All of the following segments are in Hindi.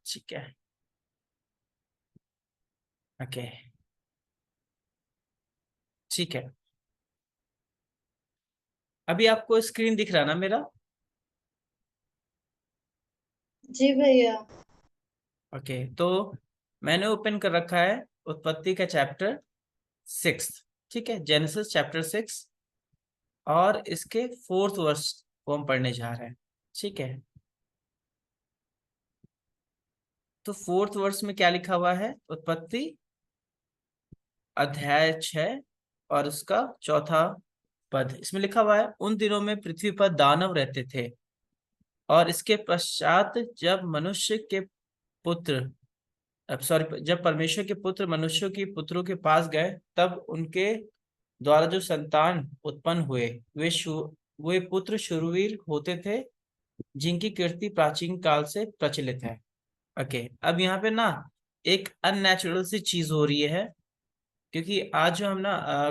ठीक है, ओके, ठीक है। अभी आपको स्क्रीन दिख रहा ना मेरा? जी भैया। ओके, तो मैंने ओपन कर रखा है उत्पत्ति का चैप्टर 6। ठीक है, जेनेसिस चैप्टर 6, और इसके 4th वर्ष को हम पढ़ने जा रहे हैं। ठीक है, तो 4th वर्ष में क्या लिखा हुआ है? उत्पत्ति अध्याय 6 और उसका चौथा पद। इसमें लिखा हुआ है, उन दिनों में पृथ्वी पर दानव रहते थे, और इसके पश्चात जब मनुष्य के पुत्र, अब सॉरी, जब परमेश्वर के पुत्र मनुष्यों के पुत्रों के पास गए, तब उनके द्वारा जो संतान उत्पन्न हुए, वे पुत्र शूरवीर होते थे, जिनकी कीर्ति प्राचीन काल से प्रचलित है। ओके, अब यहाँ पे ना एक अननेचुरल सी चीज हो रही है, क्योंकि आज जो हम ना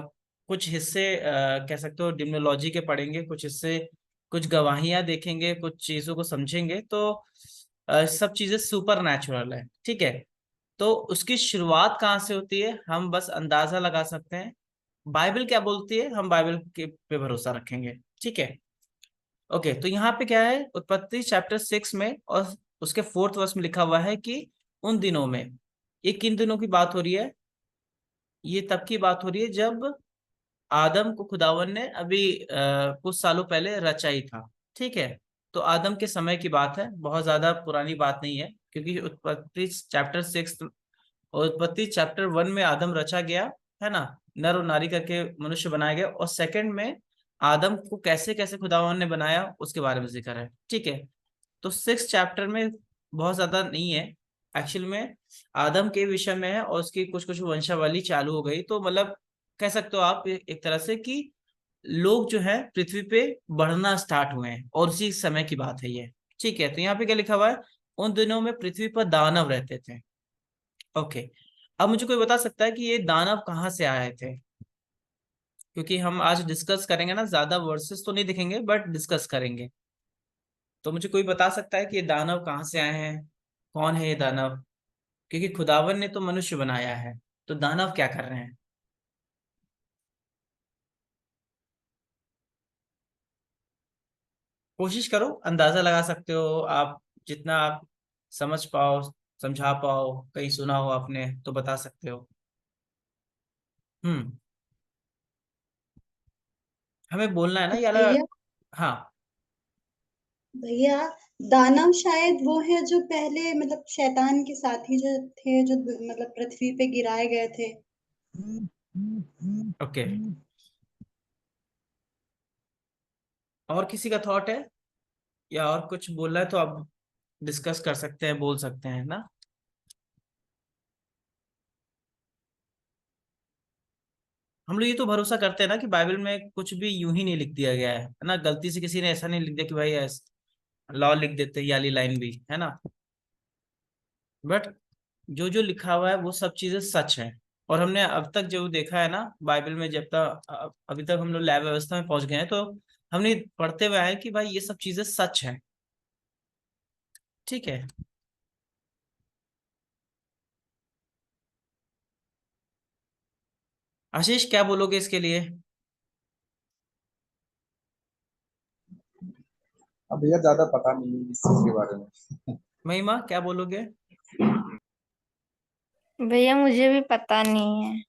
कुछ हिस्से कह सकते हो डिम्नोलॉजी के पढ़ेंगे, कुछ हिस्से, कुछ गवाहियां देखेंगे, कुछ चीजों को समझेंगे, तो सब चीजें सुपर नेचुरल है। ठीक है, तो उसकी शुरुआत कहाँ से होती है हम बस अंदाजा लगा सकते हैं। बाइबल क्या बोलती है, हम बाइबल के पे भरोसा रखेंगे। ठीक है, ओके, तो यहाँ पे क्या है, उत्पत्ति चैप्टर 6 में और उसके 4th वर्ष में लिखा हुआ है कि उन दिनों में, ये किन दिनों की बात हो रही है? ये तब की बात हो रही है जब आदम को खुदावन ने अभी कुछ सालों पहले रचा ही था। ठीक है, तो आदम के समय की बात है, बहुत ज्यादा पुरानी बात नहीं है, क्योंकि उत्पत्ति चैप्टर 6 और उत्पत्ति चैप्टर 1 में आदम रचा गया, है ना, नर और नारी करके मनुष्य बनाया गया, और सेकंड में आदम को कैसे कैसे खुदावन ने बनाया उसके बारे में जिक्र है। ठीक है, तो 6 चैप्टर में बहुत ज्यादा नहीं है एक्चुअल में, आदम के विषय में है, और उसकी कुछ कुछ वंशावली चालू हो गई, तो मतलब कह सकते हो आप एक तरह से कि लोग जो है पृथ्वी पे बढ़ना स्टार्ट हुए हैं, और उसी समय की बात है ये। ठीक है, तो यहाँ पे क्या लिखा हुआ है, उन दिनों में पृथ्वी पर दानव रहते थे। ओके, अब मुझे कोई बता सकता है कि ये दानव कहाँ से आए थे? क्योंकि हम आज डिस्कस करेंगे ना, ज्यादा वर्सेस तो नहीं दिखेंगे बट डिस्कस करेंगे, तो मुझे कोई बता सकता है कि ये दानव कहाँ से आए हैं? कौन है ये दानव? क्योंकि खुदावन ने तो मनुष्य बनाया है, तो दानव क्या कर रहे हैं? कोशिश करो, अंदाजा लगा सकते हो आप, जितना आप समझ पाओ, समझा पाओ, कहीं सुना हो आपने तो बता सकते हो। हम्म, हमें बोलना है ना यार। भैया, हाँ, भैया, दानव शायद वो है जो पहले मतलब शैतान के साथी जो थे, जो मतलब पृथ्वी पे गिराए गए थे। ओके, और किसी का थॉट है या और कुछ बोलना है तो आप डिस्कस कर सकते हैं, बोल सकते हैं ना। हम लोग ये तो भरोसा करते हैं ना कि बाइबल में कुछ भी यूं ही नहीं लिख दिया गया है ना, गलती से किसी ने ऐसा नहीं लिख दिया कि भाई लॉ लिख देते ये वाली लाइन भी है ना, बट जो जो लिखा हुआ है वो सब चीजें सच है। और हमने अब तक जो देखा है ना बाइबल में, जब तक अभी तक हम लोग लैब व्यवस्था में पहुंच गए हैं, तो हमने पढ़ते हुए आए कि भाई ये सब चीजें सच है। ठीक है, आशीष क्या बोलोगे इसके लिए? अब भैया ज्यादा पता नहीं है इस चीज के बारे में। महिमा क्या बोलोगे? भैया मुझे भी पता नहीं है।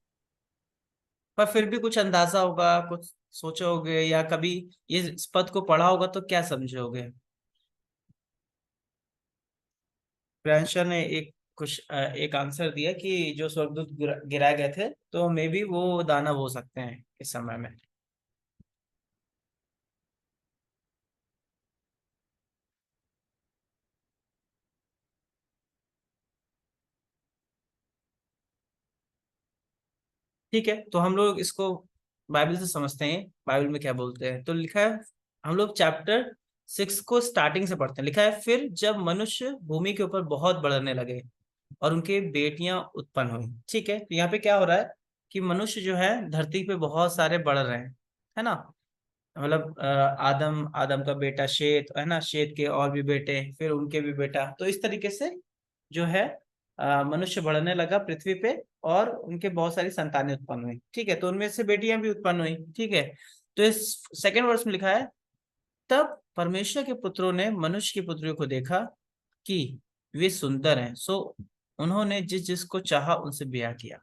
पर फिर भी कुछ अंदाजा होगा, कुछ सोचोगे, या कभी ये इस पद को पढ़ा होगा तो क्या समझोगे? प्रियांशा ने एक कुछ एक आंसर दिया कि जो स्वर्गदूत गिराए गए थे, तो मे बी वो दानव हो सकते हैं इस समय में। ठीक है, तो हम लोग इसको बाइबल से समझते हैं, बाइबल में क्या बोलते हैं। तो लिखा है, हम लोग चैप्टर 6 को स्टार्टिंग से पढ़ते हैं। लिखा है, फिर जब मनुष्य भूमि के ऊपर बहुत बढ़ने लगे और उनके बेटियां उत्पन्न हुई। ठीक है, तो यहाँ पे क्या हो रहा है कि मनुष्य जो है धरती पे बहुत सारे बढ़ रहे हैं, है ना, मतलब आदम, आदम का बेटा शेत, है ना, शेत के और भी बेटे, फिर उनके भी बेटा, तो इस तरीके से जो है मनुष्य बढ़ने लगा पृथ्वी पे, और उनके बहुत सारी संतानें उत्पन्न हुई। ठीक है, तो उनमें से बेटियां भी उत्पन्न हुई। ठीक है, तो इस सेकेंड वर्स में लिखा है, तब परमेश्वर के पुत्रों ने मनुष्य की पुत्रियों को देखा कि वे सुंदर हैं, सो उन्होंने जिस जिसको चाहा उनसे ब्याह किया।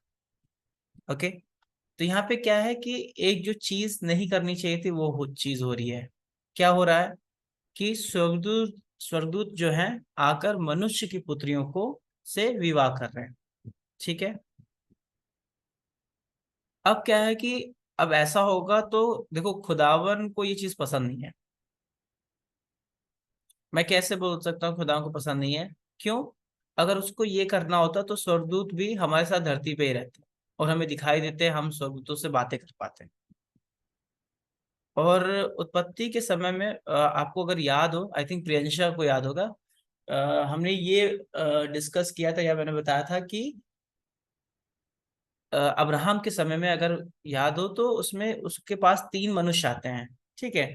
ओके, तो यहाँ पे क्या है कि एक जो चीज नहीं करनी चाहिए थी वो चीज हो रही है। क्या हो रहा है कि स्वर्गदूत स्वर्गदूत जो है आकर मनुष्य की पुत्रियों को से विवाह कर रहे हैं। ठीक है, अब क्या है कि अब ऐसा होगा तो देखो, खुदावन को ये चीज पसंद नहीं है। मैं कैसे बोल सकता हूँ खुदावन को पसंद नहीं है? क्यों? अगर उसको ये करना होता तो स्वर्गदूत भी हमारे साथ धरती पे ही रहते और हमें दिखाई देते, हम स्वर्गदूतों से बातें कर पाते। और उत्पत्ति के समय में आपको अगर याद हो, आई थिंक प्रियंशा को याद होगा, हमने ये डिस्कस किया था या मैंने बताया था कि अब्राहम के समय में अगर याद हो तो उसमें उसके पास 3 मनुष्य आते हैं। ठीक है,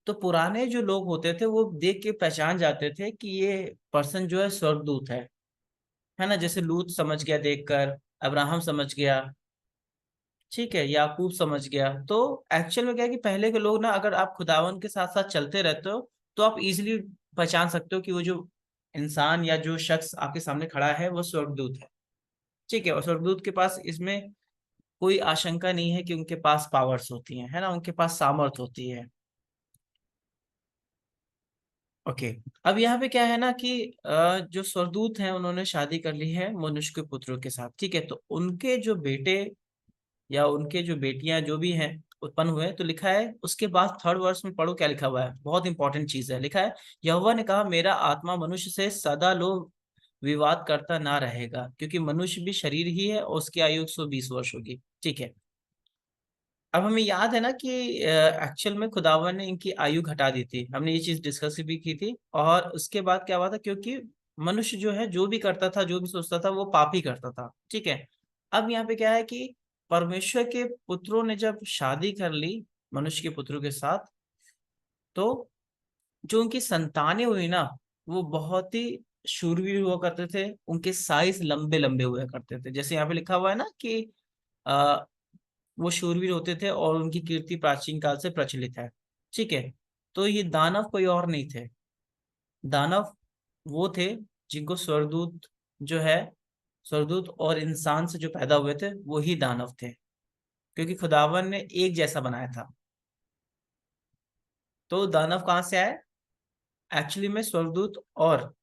तो पुराने जो लोग होते थे वो देख के पहचान जाते थे कि ये पर्सन जो है स्वर्गदूत है ना। जैसे लूत समझ गया देखकर, अब्राहम समझ गया, ठीक है, याकूब समझ गया। तो एक्चुअल में क्या है कि पहले के लोग ना, अगर आप खुदावन के साथ साथ चलते रहते हो तो आप इजीली पहचान सकते हो कि वो जो इंसान या जो शख्स आपके सामने खड़ा है वो स्वर्गदूत है। ठीक है, और स्वर्गदूत के पास इसमें कोई आशंका नहीं है कि उनके पास पावर्स होती हैं, है ना, उनके पास सामर्थ होती है। ओके, अब यहाँ पे क्या है ना कि जो स्वर्गदूत हैं उन्होंने शादी कर ली है मनुष्य के पुत्रों के साथ। ठीक है, तो उनके जो बेटे या उनके जो बेटियां जो भी हैं उत्पन्न हुए, तो लिखा है उसके बाद थर्ड वर्स में पढ़ो क्या लिखा हुआ है, बहुत इंपॉर्टेंट चीज है। लिखा है, यहोवा ने कहा, मेरा आत्मा मनुष्य से सदा लोग विवाद करता ना रहेगा, क्योंकि मनुष्य भी शरीर ही है और उसकी आयु 120 वर्ष होगी। ठीक है, अब हमें याद है ना कि एक्चुअल में खुदावन ने इनकी आयु घटा दी थी, हमने ये चीज डिस्कस भी की थी। और उसके बाद क्या हुआ था, क्योंकि मनुष्य जो है जो भी करता था, जो भी सोचता था, वो पाप ही करता था। ठीक है, अब यहाँ पे क्या है कि परमेश्वर के पुत्रों ने जब शादी कर ली मनुष्य के पुत्रों के साथ, तो जो उनकी संतानें हुई ना, वो बहुत ही शूरवीर हुआ करते थे, उनके साइज लंबे लंबे हुआ करते थे। जैसे यहाँ पे लिखा हुआ है ना कि वो शूरवीर होते थे और उनकी कीर्ति प्राचीन काल से प्रचलित है। ठीक है, तो ये दानव कोई और नहीं थे। दानव वो थे जिनको स्वर्गदूत जो है, स्वर्गदूत और इंसान से जो पैदा हुए थे वो ही दानव थे, क्योंकि खुदावन ने एक जैसा बनाया था। तो दानव कहाँ से आए? एक्चुअली में स्वर्गदूत और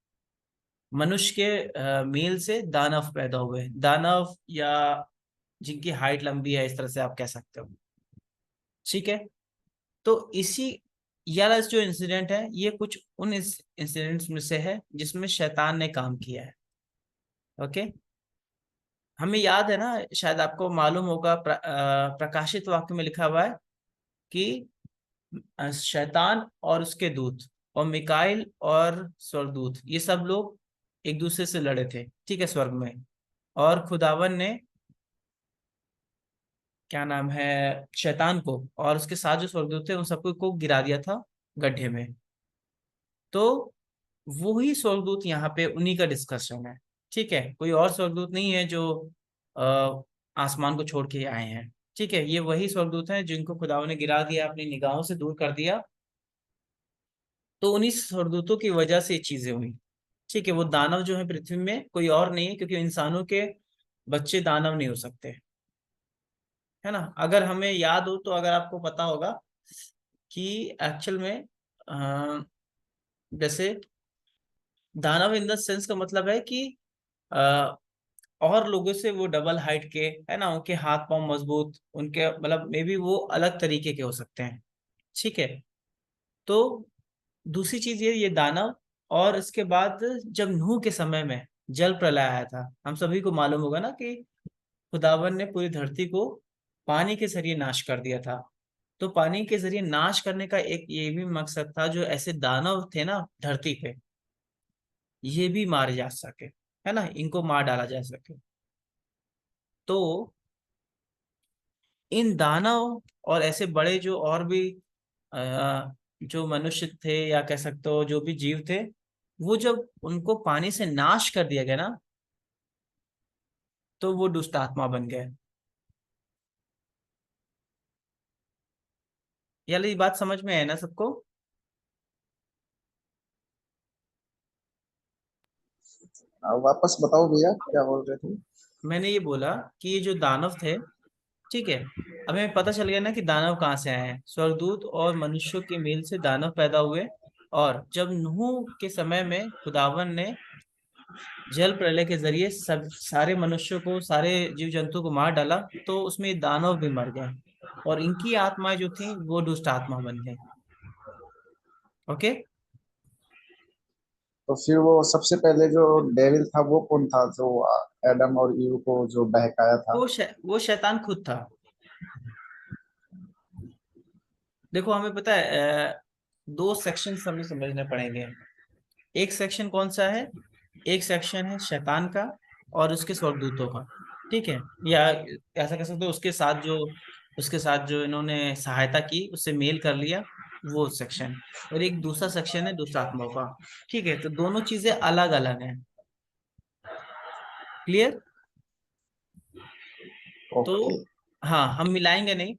मनुष्य के मेल से दानव पैदा हुए। दानव या जिनकी हाइट लंबी है, इस तरह से आप कह सकते हो। ठीक है, तो इसी यार जो इंसिडेंट है ये कुछ उन इंसिडेंट्स में से है जिसमें शैतान ने काम किया है। ओके, हमें याद है ना, शायद आपको मालूम होगा, प्रकाशित वाक्य में लिखा हुआ है कि शैतान और उसके दूत और मिकाइल और स्वर्गदूत, ये सब लोग एक दूसरे से लड़े थे। ठीक है, स्वर्ग में। और खुदावन ने क्या नाम है, शैतान को और उसके साथ जो स्वर्गदूत थे उन सबको को गिरा दिया था गड्ढे में। तो वो ही स्वर्गदूत यहाँ पे उन्हीं का डिस्कशन है। ठीक है, कोई और स्वर्गदूत नहीं है जो आ, आसमान को छोड़ के आए हैं। ठीक है, ये वही स्वर्गदूत हैं जिनको खुदावन ने गिरा दिया, अपनी निगाहों से दूर कर दिया। तो उन्हीं स्वर्गदूतों की वजह से ये चीजें हुई। ठीक है, वो दानव जो है पृथ्वी में कोई और नहीं है, क्योंकि इंसानों के बच्चे दानव नहीं हो सकते, है ना। अगर हमें याद हो तो, अगर आपको पता होगा कि एक्चुअल में अ, जैसे दानव इन द सेंस का मतलब है कि अ, और लोगों से वो डबल हाइट के, है ना, उनके हाथ पांव मजबूत, उनके मतलब मे बी वो अलग तरीके के हो सकते हैं। ठीक है, तो दूसरी चीज ये दानव। और इसके बाद जब नूह के समय में जल प्रलय आया था, हम सभी को मालूम होगा ना कि खुदावन ने पूरी धरती को पानी के जरिए नाश कर दिया था। तो पानी के जरिए नाश करने का एक ये भी मकसद था, जो ऐसे दानव थे ना धरती पे, ये भी मारे जा सके, है ना, इनको मार डाला जा सके। तो इन दानव और ऐसे बड़े जो और भी जो मनुष्य थे या कह सकते हो जो भी जीव थे, वो जब उनको पानी से नाश कर दिया गया ना, तो वो दुष्ट आत्मा बन गए। ये बात समझ में है ना सबको? वापस बताओ भैया, क्या बोल रहे थे? मैंने ये बोला कि ये जो दानव थे, ठीक है, अब हमें पता चल गया ना कि दानव कहाँ से आए हैं। स्वर्गदूत और मनुष्यों के मेल से दानव पैदा हुए। और जब नूह के समय में खुदावन ने जल प्रलय के जरिए सब सारे मनुष्यों को, सारे जीव जंतु को मार डाला, तो उसमें दानव भी मर गए और इनकी आत्माएं जो थी वो दुष्ट आत्मा बन गई। ओके। तो फिर वो सबसे पहले जो डेविल था वो कौन था, जो एडम और ईव को जो बहकाया था? वो शैतान खुद था। देखो हमें पता है, दो सेक्शन हमें समझने पड़ेंगे। एक सेक्शन कौन सा है? एक सेक्शन है शैतान का और उसके स्वर्गदूतों का, ठीक है, या ऐसा कह सकते हो उसके साथ जो इन्होंने सहायता की, उससे मेल कर लिया, वो सेक्शन। और एक दूसरा सेक्शन है दुष्ट आत्माओं का। ठीक है, तो दोनों चीजें अलग अलग हैं। क्लियर? ओके। तो हाँ, हम मिलाएंगे नहीं,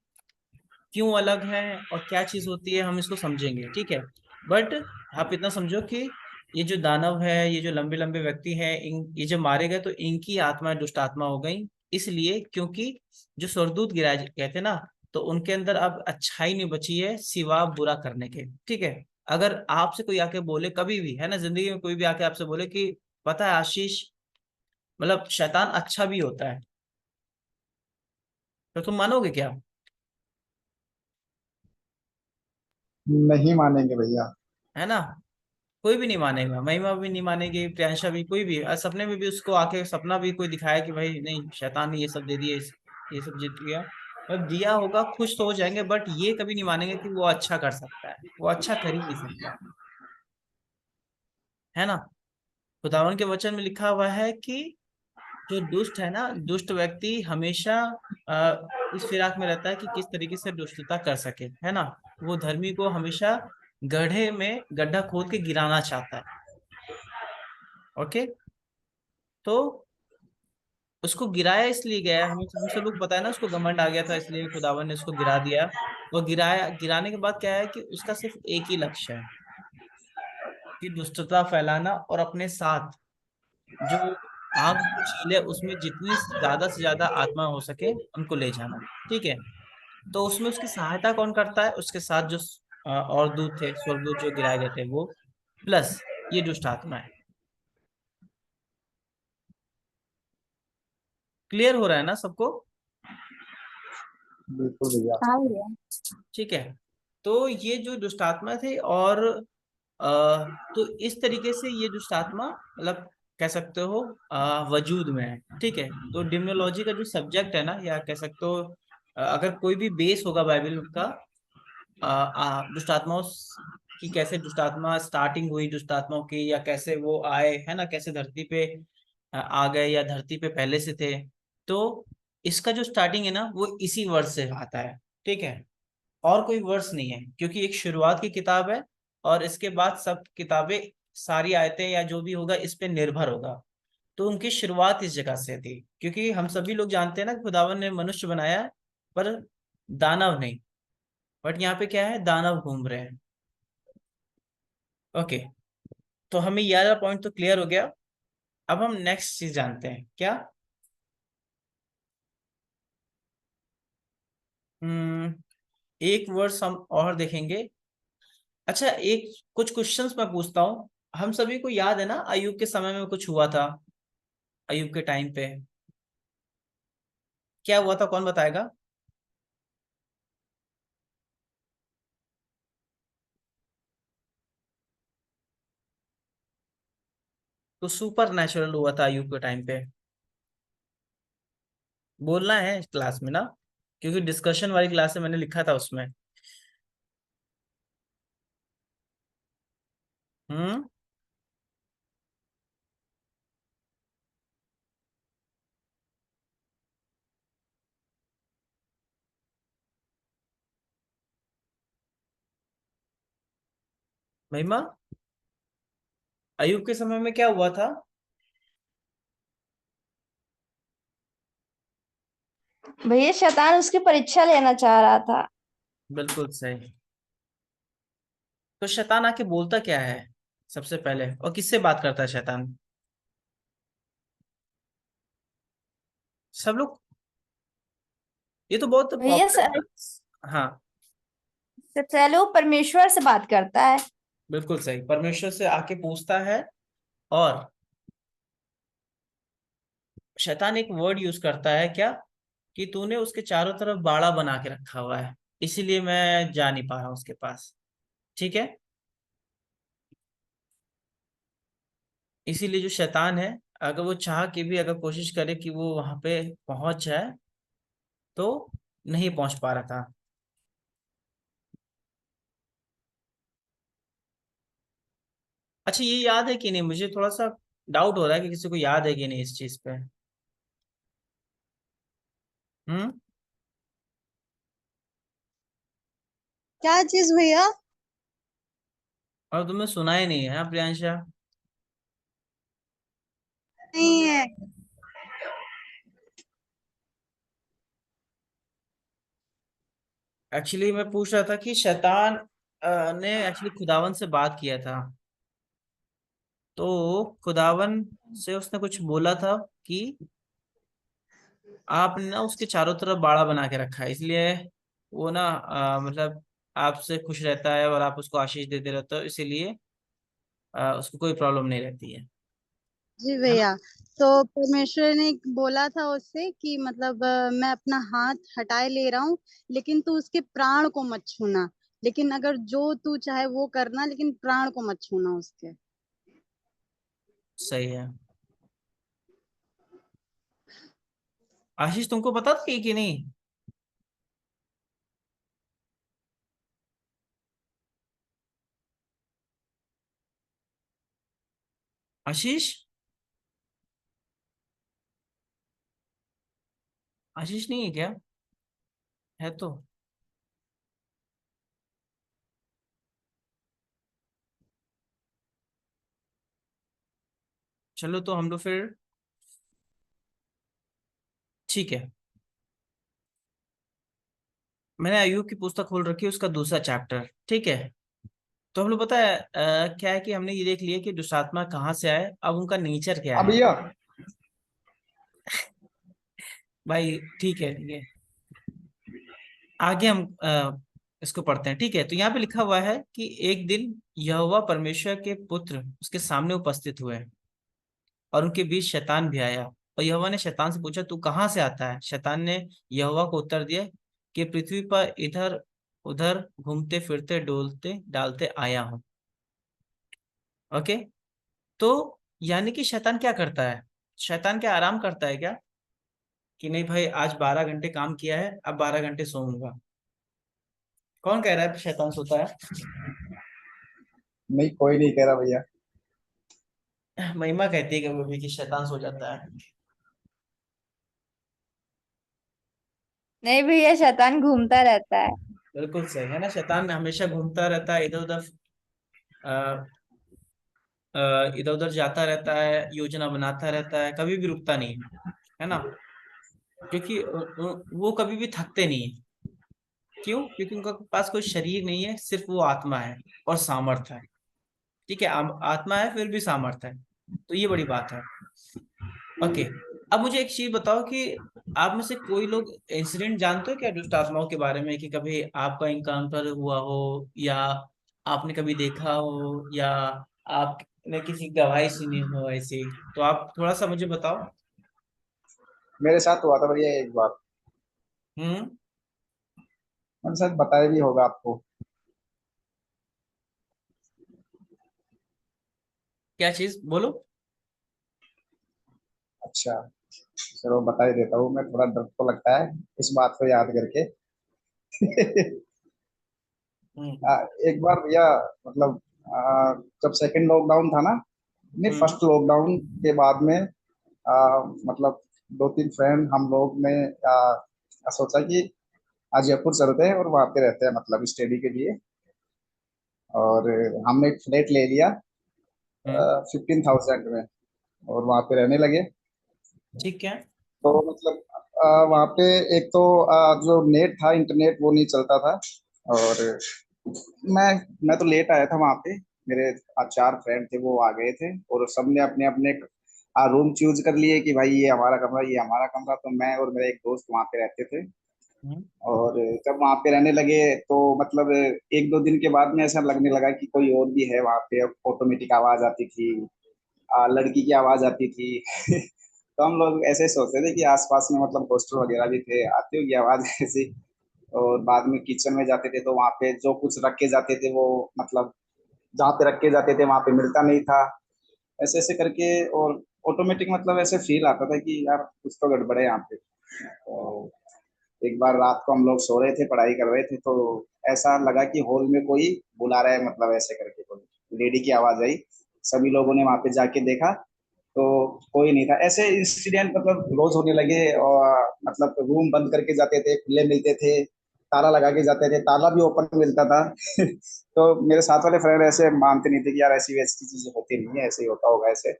क्यों अलग है और क्या चीज होती है हम इसको समझेंगे, ठीक है। बट आप इतना समझो कि ये जो दानव है, ये जो लंबे लंबे व्यक्ति हैं, ये जो मारे गए, तो इनकी आत्मा दुष्ट आत्मा हो गई। इसलिए क्योंकि जो स्वर्गदूत गिराए गए थे ना, तो उनके अंदर अब अच्छाई नहीं बची है सिवा बुरा करने के। ठीक है, अगर आपसे कोई आके बोले कभी भी, है ना, जिंदगी में कोई भी आके आपसे बोले कि पता है आशीष, मतलब शैतान अच्छा भी होता है, तो तुम मानोगे क्या? नहीं मानेंगे भैया। है ना? कोई भी नहीं मानेगा, महिमा भी नहीं मानेगी, प्रियांशा भी, कोई भी। और सपने में भी उसको आके सपना भी कोई दिखाया कि भाई नहीं, शैतान ने ये सब दे दिए, ये सब जीत गया, मतलब दिया होगा, खुश तो हो जाएंगे, बट ये कभी नहीं मानेंगे कि वो अच्छा कर सकता है। वो अच्छा कर ही नहीं सकता, है ना। खुदावन के वचन में लिखा हुआ है कि जो दुष्ट है ना, दुष्ट व्यक्ति हमेशा इस फिराक में रहता है कि किस तरीके से दुष्टता कर सके, है ना। वो धर्मी को हमेशा गड्ढे में गड्ढा खोद के गिराना चाहता है। ओके। तो उसको गिराया इसलिए गया, हम सब लोग पता है ना, उसको घमंड आ गया था, इसलिए खुदावन ने उसको गिरा दिया। वो गिराया, गिराने के बाद क्या है कि उसका सिर्फ एक ही लक्ष्य है कि दुष्टता फैलाना और अपने साथ जो आग की झील है उसमें जितनी ज्यादा से ज्यादा आत्मा हो सके उनको ले जाना। ठीक है, तो उसमें उसकी सहायता कौन करता है? उसके साथ जो और दूत थे, स्वर्गदूत जो गिराए गए थे वो, प्लस ये दुष्ट आत्मा है। क्लियर हो रहा है ना सबको? बिल्कुल भैया। हाँ भैया। ठीक है, तो ये जो दुष्ट आत्मा थे, और तो इस तरीके से ये दुष्ट आत्मा, मतलब कह सकते हो वजूद में है। ठीक है, तो डिमोलॉजी का जो सब्जेक्ट है ना, या कह सकते हो अगर कोई भी बेस होगा बाइबल का, दुष्ट आत्माओं की, कैसे दुष्ट आत्मा स्टार्टिंग हुई दुष्ट आत्माओं की, या कैसे वो आए, है ना, कैसे धरती पे आ गए, या धरती पे पहले से थे, तो इसका जो स्टार्टिंग है ना वो इसी वर्ष से आता है। ठीक है, और कोई वर्ष नहीं है, क्योंकि एक शुरुआत की किताब है, और इसके बाद सब किताबें, सारी आयतें या जो भी होगा इस पे निर्भर होगा। तो उनकी शुरुआत इस जगह से थी, क्योंकि हम सभी लोग जानते हैं ना कि खुदावन ने मनुष्य बनाया है, पर दानव नहीं। बट यहाँ पे क्या है, दानव घूम रहे हैं। ओके, तो हमें ये वाला पॉइंट तो क्लियर हो गया। अब हम नेक्स्ट चीज जानते हैं क्या। हम्म एक वर्ष हम और देखेंगे। अच्छा, एक कुछ क्वेश्चंस मैं पूछता हूँ। हम सभी को याद है ना, अयुब के समय में कुछ हुआ था, अयुब के टाइम पे क्या हुआ था, कौन बताएगा? तो सुपर नेचुरल हुआ था अयुब के टाइम पे। बोलना है क्लास में ना, क्योंकि डिस्कशन वाली क्लास में मैंने लिखा था उसमें। हम्म महिमा, अयुब के समय में क्या हुआ था? भैया शैतान उसकी परीक्षा लेना चाह रहा था। बिल्कुल सही। तो शैतान आके बोलता क्या है सबसे पहले, और किससे बात करता है शैतान? सब लोग, ये तो बहुत भैया पॉपुलर। हाँ, सबसे पहले वो परमेश्वर से बात करता है। बिल्कुल सही, परमेश्वर से आके पूछता है। और शैतान एक वर्ड यूज करता है क्या, कि तूने उसके चारों तरफ बाड़ा बना के रखा हुआ है, इसीलिए मैं जा नहीं पा रहा हूं उसके पास। ठीक है, इसीलिए जो शैतान है, अगर वो चाह के भी अगर कोशिश करे कि वो वहां पे पहुंच जाए, तो नहीं पहुंच पा रहा था। अच्छा, ये याद है कि नहीं? मुझे थोड़ा सा डाउट हो रहा है कि किसी को याद है कि नहीं इस चीज पे। हम्म। क्या चीज भैया? और तुमने सुना ही नहीं है, हाँ, प्रियांशा? नहीं है। एक्चुअली मैं पूछ रहा था कि शैतान ने एक्चुअली खुदावन से बात किया था। तो खुदावन से उसने कुछ बोला था कि आपने ना उसके चारों तरफ बाड़ा बना के रखा है, इसलिए वो ना मतलब आपसे खुश रहता है और आप उसको आशीष देते रहते हो, इसीलिए उसको कोई प्रॉब्लम नहीं रहती जी है ना? भैया। तो परमेश्वर ने बोला था उससे कि मतलब मैं अपना हाथ हटाए ले रहा हूँ, लेकिन तू उसके प्राण को मत छूना। लेकिन अगर जो तू चाहे वो करना, लेकिन प्राण को मत छूना उसके। सही है। आशीष, तुमको पता था ये कि नहीं? आशीष, आशीष नहीं है क्या? है तो। चलो, तो हम लोग फिर, ठीक है, मैंने अय्यूब की पुस्तक खोल रखी है, उसका दूसरा चैप्टर। ठीक है, तो हम लोग पता है क्या है कि हमने ये देख लिया कि दुष्ट आत्मा कहाँ से आए, अब उनका नेचर क्या अब है। भैया भाई ठीक है, ठीक है, आगे हम इसको पढ़ते हैं। ठीक है, तो यहाँ पे लिखा हुआ है कि एक दिन यहोवा परमेश्वर के पुत्र उसके सामने उपस्थित हुए, और उनके बीच शैतान भी आया। और यहोवा ने शैतान से पूछा, तू कहाँ से आता है? शैतान ने यहोवा को उत्तर दिया कि पृथ्वी पर इधर उधर घूमते फिरते डोलते डालते आया हूँ। ओके, तो यानी कि शैतान क्या करता है? शैतान क्या आराम करता है क्या, कि नहीं भाई आज 12 घंटे काम किया है, अब 12 घंटे सोऊंगा? कौन कह रहा है शैतान सोता नहीं, कोई नहीं कह रहा भैया। है? महिमा कहती है कभी भी कि शैतान सो जाता है। नहीं भैया शैतान घूमता रहता है। बिल्कुल सही है ना, शैतान हमेशा घूमता रहता है, इधर उधर इधर उधर जाता रहता है, योजना बनाता रहता है, कभी भी रुकता नहीं है ना? क्योंकि वो कभी भी थकते नहीं है। क्यों? क्योंकि उनका पास कोई शरीर नहीं है, सिर्फ वो आत्मा है और सामर्थ है। ठीक है, आत्मा है फिर भी सामर्थ है, तो ये बड़ी बात है। ओके, अब मुझे एक चीज बताओ कि आप में से कोई लोग इंसिडेंट जानते हो क्या दुष्ट आत्माओं के बारे में, कि कभी आपका इनकाउंटर हुआ हो, या आपने कभी देखा हो, या आपने किसी की गवाही सुनी हो ऐसी? तो आप थोड़ा सा मुझे बताओ। मेरे साथ हुआ था भैया एक बार। हम्म। मैंने शायद बताया भी होगा आपको। क्या चीज, बोलो। अच्छा, चलो बता ही देता हूँ। मैं थोड़ा डर तो लगता है इस बात को याद करके। हम्म। एक बार भैया, मतलब जब सेकंड लॉकडाउन था ना, नहीं हम्म। फर्स्ट लॉकडाउन के बाद में, मतलब दो तीन फ्रेंड हम लोग ने सोचा कि आज जयपुर चलते हैं और वहाँ पे रहते हैं, मतलब स्टडी के लिए। और हमने एक फ्लैट ले लिया हम्म। 15,000 में, और वहाँ पे रहने लगे। ठीक है। तो मतलब वहाँ पे एक तो जो नेट था, इंटरनेट वो नहीं चलता था। और मैं मैं तो लेट आया था वहाँ पे। मेरे 4 फ्रेंड थे, वो आ गए थे और सबने अपने अपने रूम चूज कर लिए कि भाई ये हमारा कमरा, ये हमारा कमरा। तो मैं और मेरा एक दोस्त वहाँ पे रहते थे। हम्म, और जब वहाँ पे रहने लगे तो मतलब 1-2 दिन के बाद में ऐसा लगने लगा कि कोई और भी है वहाँ पे। ऑटोमेटिक आवाज आती थी, लड़की की आवाज आती थी। तो हम लोग ऐसे सोचते थे कि आसपास में मतलब हॉस्टल वगैरह भी थे, आती होगी आवाज ऐसी। और बाद में किचन में जाते थे तो वहाँ पे जो कुछ रख के जाते थे वो मतलब जहाँ पे रख के जाते थे वहाँ पे मिलता नहीं था। ऐसे ऐसे करके और ऑटोमेटिक मतलब ऐसे फील आता था कि यार कुछ तो गड़बड़ है यहाँ पे। तो एक बार रात को हम लोग सो रहे थे, पढ़ाई कर रहे थे, तो ऐसा लगा कि हॉल में कोई बुला रहा है, मतलब ऐसे करके कोई लेडी की आवाज आई। सभी लोगों ने वहां पे जाके देखा तो कोई नहीं था। ऐसे इंसिडेंट मतलब रोज होने लगे। और मतलब रूम बंद करके जाते थे, खुले मिलते थे, ताला लगा के जाते थे, ताला भी ओपन मिलता था। तो मेरे साथ वाले फ्रेंड ऐसे मानते नहीं थे कि यार ऐसी वैसी चीजें होती नहीं है, ऐसे ही होता होगा ऐसे।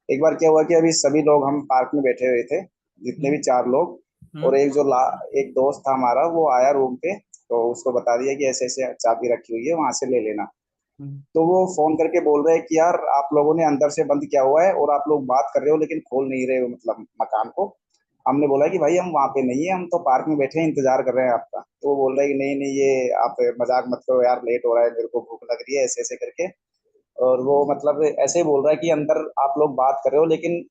एक बार क्या हुआ कि अभी सभी लोग हम पार्क में बैठे हुए थे, जितने भी हम्म, 4 लोग। और हम्म, एक दोस्त था हमारा, वो आया रूम पे, तो उसको बता दिया कि ऐसे ऐसे चाबी रखी हुई है, वहां से ले लेना। हम्म, तो वो फोन करके बोल रहे हैं कि यार आप लोगों ने अंदर से बंद किया हुआ है और आप लोग बात कर रहे हो लेकिन खोल नहीं रहे हो मतलब मकान को। हमने बोला कि भाई हम वहां पे नहीं है, हम तो पार्क में बैठे हैं, इंतजार कर रहे हैं आपका। तो वो बोल रहे हैं कि नहीं नहीं, ये आप मजाक मत करो यार, लेट हो रहा है, मेरे को भूख लग रही है, ऐसे ऐसे करके। और वो मतलब ऐसे ही बोल रहा है कि अंदर आप लोग बात कर रहे हो लेकिन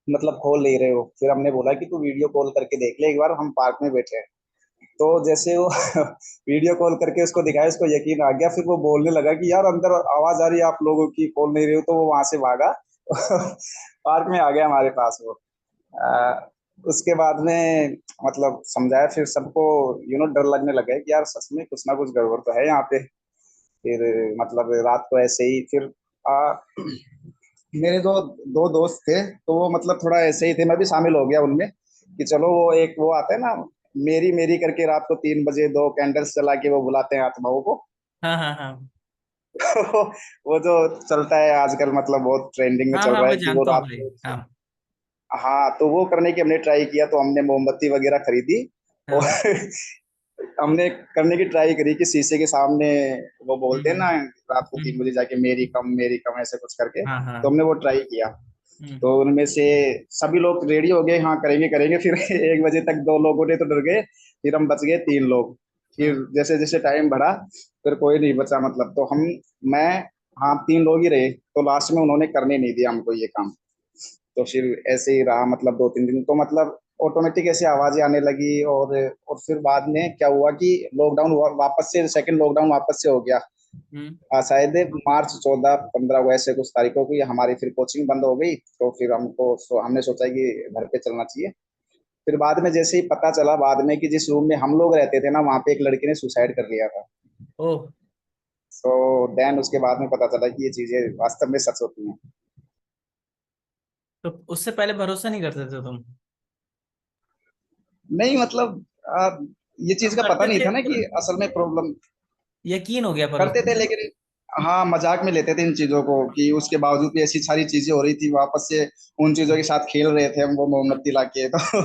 मतलब खोल नहीं रहे हो। फिर हमने बोला कि तू वीडियो कॉल करके देख ले एक बार, हम पार्क में बैठे हैं। तो जैसे वो वीडियो कॉल करके उसको दिखाया, उसको यकीन आ गया। फिर वो बोलने लगा कि यार अंदर आवाज आ रही है आप लोगों की, खोल नहीं रहे हो। तो वो वहां से भागा। पार्क में आ गया हमारे पास वो। आ, उसके बाद में मतलब समझाया फिर सबको, डर लगने लगा कि यार सच में कुछ ना कुछ गड़बड़ तो है यहाँ पे। फिर मतलब रात को ऐसे ही फिर आ, मेरे जो 2 दोस्त थे तो वो मतलब थोड़ा ऐसे ही थे, मैं भी शामिल हो गया उनमें कि चलो वो एक वो आता है ना, मेरी मेरी करके रात को 3 बजे 2 कैंडल्स जला के वो बुलाते हैं आत्माओं को। हाँ हाँ हाँ वो जो चलता है आजकल, मतलब बहुत ट्रेंडिंग में हाँ चल हाँ, रहा मैं है कि वो जानता हूँ रात भाई। को। हाँ हाँ, तो वो करने की हमने ट्राई किया, तो हमने मोमबत्ती वगैरह खरीदी। और हाँ। हमने करने की ट्राई करी कि शीशे के सामने वो बोलते हैं हम्म, ना रात को 3 बजे हम्म, जाके मेरी कम ऐसे कुछ करके। हाँ तो हाँ। हमने वो ट्राई किया। हम्म, तो उनमें से सभी लोग रेडी हो गए, हाँ करेंगे करेंगे। फिर 1 बजे तक 2 लोगों ने तो डर गए। फिर हम बच गए 3 लोग। फिर हम्म, जैसे जैसे टाइम बढ़ा फिर कोई नहीं बचा मतलब। तो मैं, हाँ 3 लोग ही रहे। तो लास्ट में उन्होंने करने नहीं दिया हमको ये काम। तो फिर ऐसे ही रहा मतलब 2-3 दिन। तो मतलब ऑटोमेटिक ऐसे आवाजें आने लगी। और फिर बाद में क्या हुआ कि लॉकडाउन हुआ वापस से, सेकंड लॉकडाउन वापस से हो गया। हम्म, शायद मार्च 14-15 को, ऐसे कुछ तारीखों को, ये हमारी फिर कोचिंग बंद हो गई। तो फिर हमने सोचा कि घर पे चलना चाहिए। फिर बाद में जैसे ही पता चला बाद में कि जिस रूम में हम लोग रहते थे ना, वहां पे एक लड़की ने सुसाइड कर लिया था। ओह। तो देन उसके बाद में पता चला कि ये चीजें वास्तव में सच होती हैं। तो उससे पहले भरोसा नहीं करते थे तुम? नहीं मतलब ये चीज अब का पता करते नहीं थे था ना कि पर असल में प्रॉब्लम। यकीन हो गया पर करते थे उसमें। लेकिन हाँ मजाक में लेते थे इन चीजों को, कि उसके बावजूद भी ऐसी सारी चीजें हो रही थी, वापस से उन चीजों के साथ खेल रहे थे हम, वो मोमबत्ती लाके। तो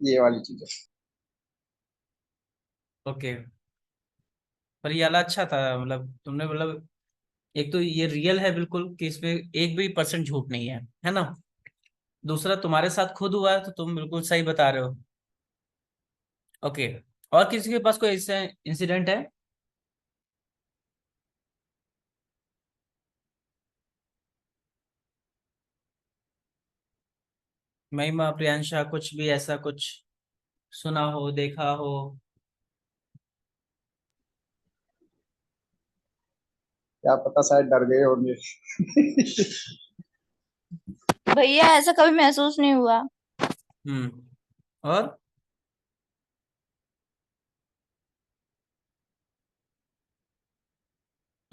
ये वाली चीजें। ओके। पर ये वाला अच्छा था, मतलब तुमने मतलब एक तो ये रियल है बिल्कुल कि इसमें एक भी परसेंट झूठ नहीं है ना? दूसरा तुम्हारे साथ खुद हुआ है तो तुम बिल्कुल सही बता रहे हो। ओके। और किसी के पास कोई ऐसा इंसिडेंट है? महिमा, प्रियांशा, कुछ भी ऐसा कुछ सुना हो, देखा हो? क्या पता शायद डर गए होंगे। भैया ऐसा कभी महसूस नहीं हुआ। और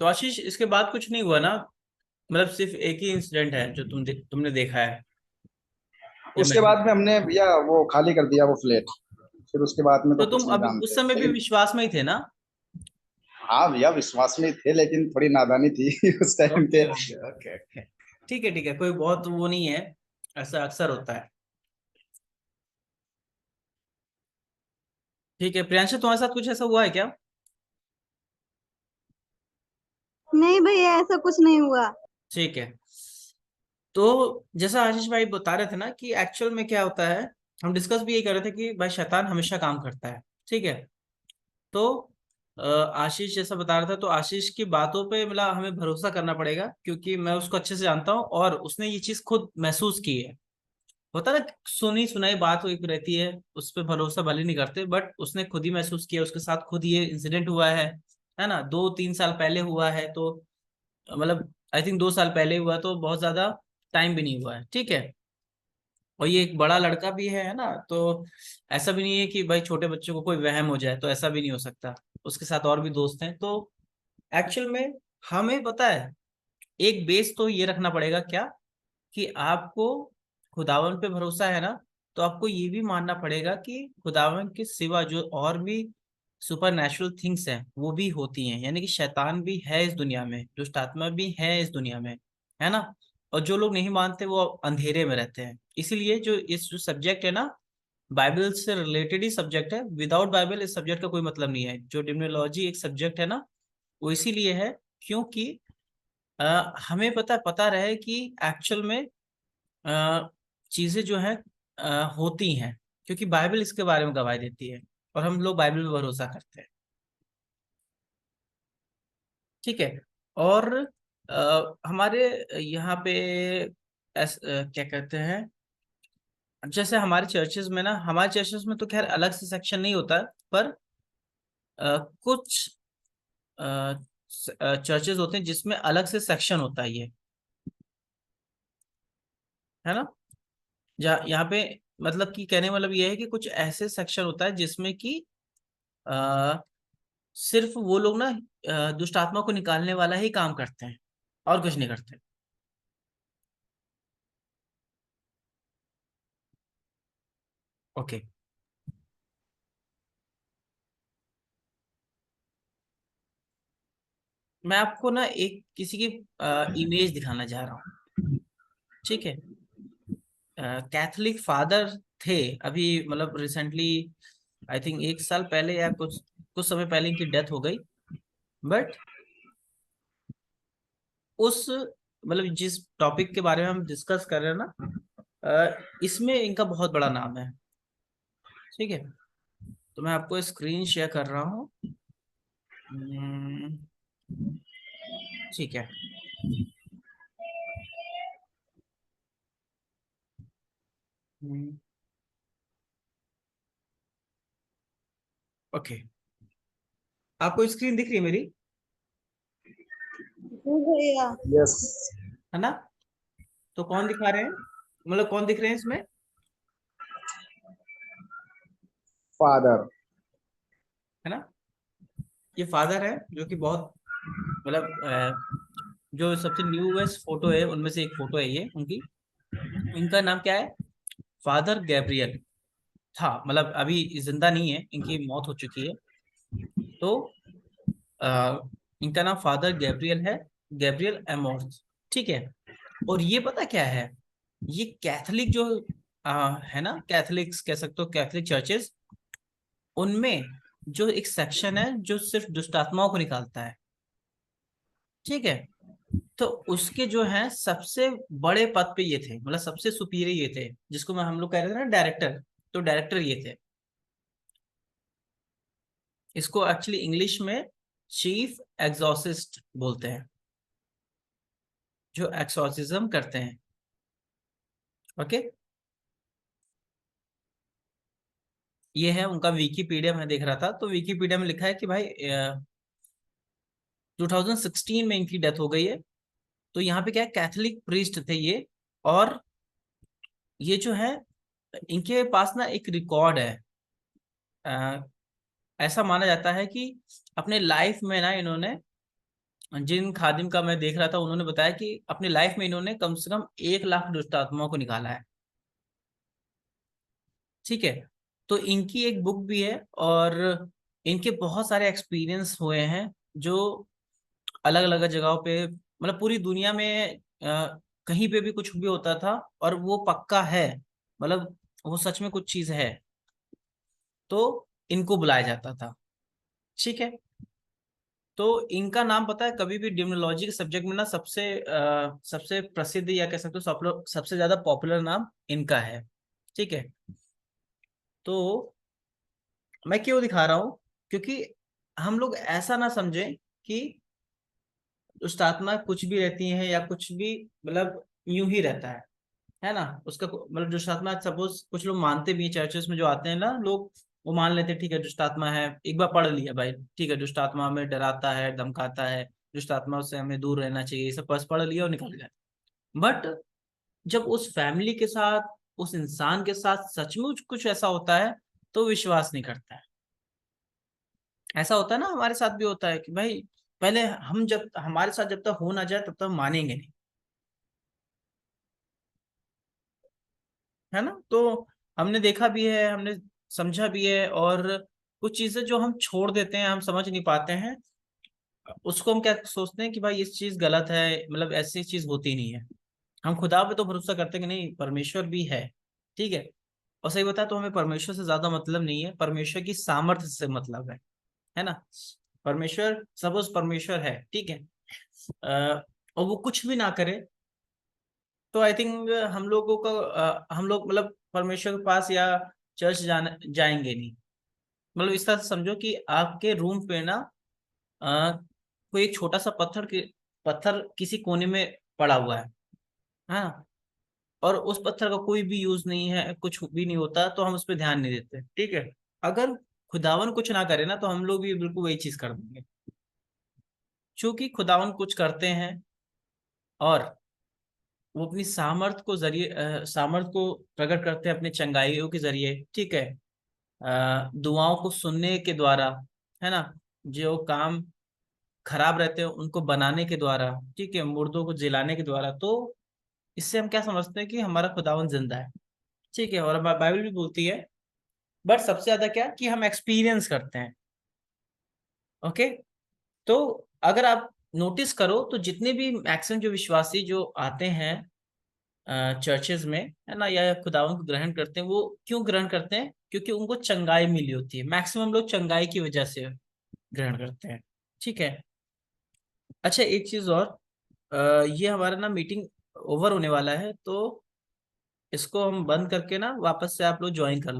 तो आशीष, इसके बाद कुछ नहीं हुआ ना? मतलब सिर्फ एक ही इंसिडेंट है जो तुमने देखा है या उसके महसूस? बाद में हमने भैया वो खाली कर दिया वो फ्लैट। फिर उसके बाद में तो तो तुम कुछ नहीं अभी उस जानते समय भी लेकिन। विश्वास में ही थे ना? हाँ भैया विश्वास में थे लेकिन थोड़ी नादानी थी उस टाइम ओके पे। Okay okay okay. ठीक है ठीक है, कोई बहुत वो नहीं है। ऐसा अक्सर होता है। ठीक है प्रियांशु, तुम्हारे साथ कुछ ऐसा हुआ है क्या? नहीं भैया, ऐसा कुछ नहीं हुआ। ठीक है। तो जैसा आशीष भाई बता रहे थे ना कि एक्चुअल में क्या होता है, हम डिस्कस भी ये कर रहे थे कि भाई शैतान हमेशा काम करता है। ठीक है। तो आशीष जैसा बता रहा था, तो आशीष की बातों पे मतलब हमें भरोसा करना पड़ेगा, क्योंकि मैं उसको अच्छे से जानता हूँ और उसने ये चीज खुद महसूस की है। होता है ना, सुनी सुनाई बात एक रहती है, उस पर भरोसा भले नहीं करते, बट उसने खुद ही महसूस किया, उसके साथ खुद ये इंसिडेंट हुआ है ना, 2-3 साल पहले हुआ है। तो मतलब आई थिंक 2 साल पहले हुआ, तो बहुत ज्यादा टाइम भी नहीं हुआ है। ठीक है। और ये एक बड़ा लड़का भी है ना, तो ऐसा भी नहीं है कि भाई छोटे बच्चों को कोई वहम हो जाए, तो ऐसा भी नहीं हो सकता। उसके साथ और भी दोस्त हैं। तो एक्चुअल में हमें पता है, एक बेस तो ये रखना पड़ेगा क्या, कि आपको खुदावन पे भरोसा है ना, तो आपको ये भी मानना पड़ेगा कि खुदावन के सिवा जो और भी सुपर नेचुरल थिंग्स हैं वो भी होती हैं, यानी कि शैतान भी है इस दुनिया में, दुष्ट आत्मा भी है इस दुनिया में, है ना। और जो लोग नहीं मानते वो अंधेरे में रहते हैं। इसीलिए जो इस जो सब्जेक्ट है ना, बाइबल से रिलेटेड ही सब्जेक्ट है। विदाउट बाइबल इस सब्जेक्ट का कोई मतलब नहीं है। जो डिमोलॉजी एक सब्जेक्ट है ना, वो इसीलिए है क्योंकि हमें पता रहे कि एक्चुअल में चीजें जो है होती हैं, क्योंकि बाइबल इसके बारे में गवाही देती है और हम लोग बाइबल पे भरोसा करते हैं। ठीक है। और हमारे यहाँ पे क्या कहते हैं, जैसे हमारे चर्चेज में ना, हमारे चर्चेज में तो खैर अलग से सेक्शन नहीं होता है, पर कुछ चर्चेज होते हैं जिसमें अलग से सेक्शन होता है, ये है ना। जहाँ यहाँ पे मतलब कि कहने का मतलब ये है कि कुछ ऐसे सेक्शन होता है जिसमें कि अ, सिर्फ वो लोग ना दुष्ट आत्मा को निकालने वाला ही काम करते हैं और कुछ नहीं करते। ओके। मैं आपको ना एक किसी की इमेज दिखाना चाह रहा हूँ। ठीक है। कैथोलिक फादर थे, अभी मतलब रिसेंटली, आई थिंक 1 साल पहले या कुछ कुछ समय पहले इनकी डेथ हो गई। बट उस मतलब जिस टॉपिक के बारे में हम डिस्कस कर रहे हैं ना, इसमें इनका बहुत बड़ा नाम है। ठीक है। तो मैं आपको स्क्रीन शेयर कर रहा हूँ। हम्म, ठीक है। हम्म, ओके। आपको स्क्रीन दिख रही है मेरी, जी भैया। यस। है ना? तो कौन दिखा रहे हैं, मतलब कौन दिख रहे हैं इसमें? फादर। है ना, ये फादर है, जो कि बहुत मतलब जो सबसे न्यूएस्ट फोटो है उनमें से एक फोटो है ये उनकी। इनका नाम क्या है? फादर गैब्रियल था, मतलब अभी जिंदा नहीं है, इनकी मौत हो चुकी है। तो आ, इनका नाम फादर गैब्रियल है, गैब्रियल एमोर्थ। ठीक है। और ये पता क्या है, ये कैथोलिक जो है ना, कैथोलिक्स कह सकते हो, कैथोलिक चर्चेस, उनमें जो एक सेक्शन है जो सिर्फ दुष्ट आत्माओं को निकालता है। ठीक है। तो उसके जो है सबसे बड़े पद पे ये थे, मतलब सबसे सुपीरियर ये थे, जिसको मैं हम लोग कह रहे थे ना डायरेक्टर। तो डायरेक्टर ये थे। इसको एक्चुअली इंग्लिश में चीफ एग्जॉर्सिस्ट बोलते हैं, जो एक्सॉर्सिज्म करते हैं। ओके। ये है उनका विकीपीडिया, मैं देख रहा था तो विकीपीडिया में लिखा है कि भाई 2016 में इनकी डेथ हो गई है। तो यहाँ पे क्या है, कैथोलिक प्रीस्ट थे ये। और ये जो है, इनके पास ना एक रिकॉर्ड है। अ, ऐसा माना जाता है कि अपने लाइफ में ना इन्होंने, जिन खादिम का मैं देख रहा था उन्होंने बताया कि अपनी लाइफ में इन्होंने कम से कम 1 लाख दुष्ट आत्माओं को निकाला है। ठीक है। तो इनकी एक बुक भी है, और इनके बहुत सारे एक्सपीरियंस हुए हैं, जो अलग अलग जगहों पे, मतलब पूरी दुनिया में कहीं पे भी कुछ भी होता था, और वो पक्का है, मतलब वो सच में कुछ चीज है। तो इनको बुलाया जाता था। ठीक है, तो इनका नाम पता है, कभी भी डिमोलॉजी के सब्जेक्ट में ना सबसे प्रसिद्ध या कह सकते हो सबसे ज्यादा पॉपुलर नाम इनका है। ठीक है, तो मैं क्यों दिखा रहा हूं, क्योंकि हम लोग ऐसा ना समझें कि दुष्ट आत्मा कुछ भी रहती है या कुछ भी मतलब यूं ही रहता है ना। उसका मतलब दुष्ट आत्मा, सपोज कुछ लोग मानते भी हैं, चर्चेस में जो आते हैं ना लोग, वो मान लेते हैं ठीक है दुष्ट आत्मा है, एक बार पढ़ लिया भाई ठीक है, दुष्ट आत्मा हमें डराता है, धमकाता है, दुष्ट आत्मा से हमें दूर रहना चाहिए, ये सब बस पढ़ लिया और निकल गया। बट जब उस फैमिली के साथ, उस इंसान के साथ सचमुच कुछ ऐसा होता है तो विश्वास नहीं करता है। ऐसा होता है ना, हमारे साथ भी होता है कि भाई पहले हम जब हमारे साथ जब तक हो ना जाए तब तक मानेंगे नहीं, है ना। तो हमने देखा भी है, हमने समझा भी है, और कुछ चीजें जो हम छोड़ देते हैं, हम समझ नहीं पाते हैं, उसको हम क्या सोचते हैं कि भाई इस चीज गलत है, मतलब ऐसी चीज होती नहीं है। हम खुदा पे तो भरोसा करते हैं कि नहीं परमेश्वर भी है, ठीक है। और सही बता तो हमें परमेश्वर से ज्यादा मतलब नहीं है, परमेश्वर की सामर्थ्य से मतलब है ना। परमेश्वर, सपोज परमेश्वर है, ठीक है, और वो कुछ भी ना करे, तो आई थिंक हम लोगों का हम लोग मतलब परमेश्वर के पास या चर्च जाएंगे नहीं। मतलब इस तरह से समझो कि आपके रूम पे ना अ, कोई एक छोटा सा पत्थर किसी कोने में पड़ा हुआ है हाँ, और उस पत्थर का कोई भी यूज नहीं है, कुछ भी नहीं होता, तो हम उस पर ध्यान नहीं देते, ठीक है। अगर खुदावन कुछ ना करे ना तो हम लोग भी बिल्कुल वही चीज कर देंगे। क्योंकि खुदावन कुछ करते हैं और वो अपनी सामर्थ को प्रकट करते हैं अपने चंगाइयों के जरिए, ठीक है। दुआओं को सुनने के द्वारा, है ना, जो काम खराब रहते हैं उनको बनाने के द्वारा, ठीक है, मुर्दों को जिलाने के द्वारा। तो इससे हम क्या समझते हैं कि हमारा खुदावन जिंदा है, ठीक है, और बाइबल भी बोलती है। बट सबसे ज्यादा क्या कि हम एक्सपीरियंस करते हैं। ओके, तो अगर आप नोटिस करो तो जितने भी मैक्सिमम जो विश्वासी जो आते हैं चर्चेज में, है ना, या खुदावन को ग्रहण करते हैं, वो क्यों ग्रहण करते हैं? क्योंकि उनको चंगाई मिली होती है। मैक्सिमम लोग चंगाई की वजह से ग्रहण करते हैं, ठीक है। अच्छा एक चीज और, ये हमारा ना मीटिंग ओवर होने वाला है, तो इसको हम बंद करके ना वापस से आप लोग ज्वाइन कर लो।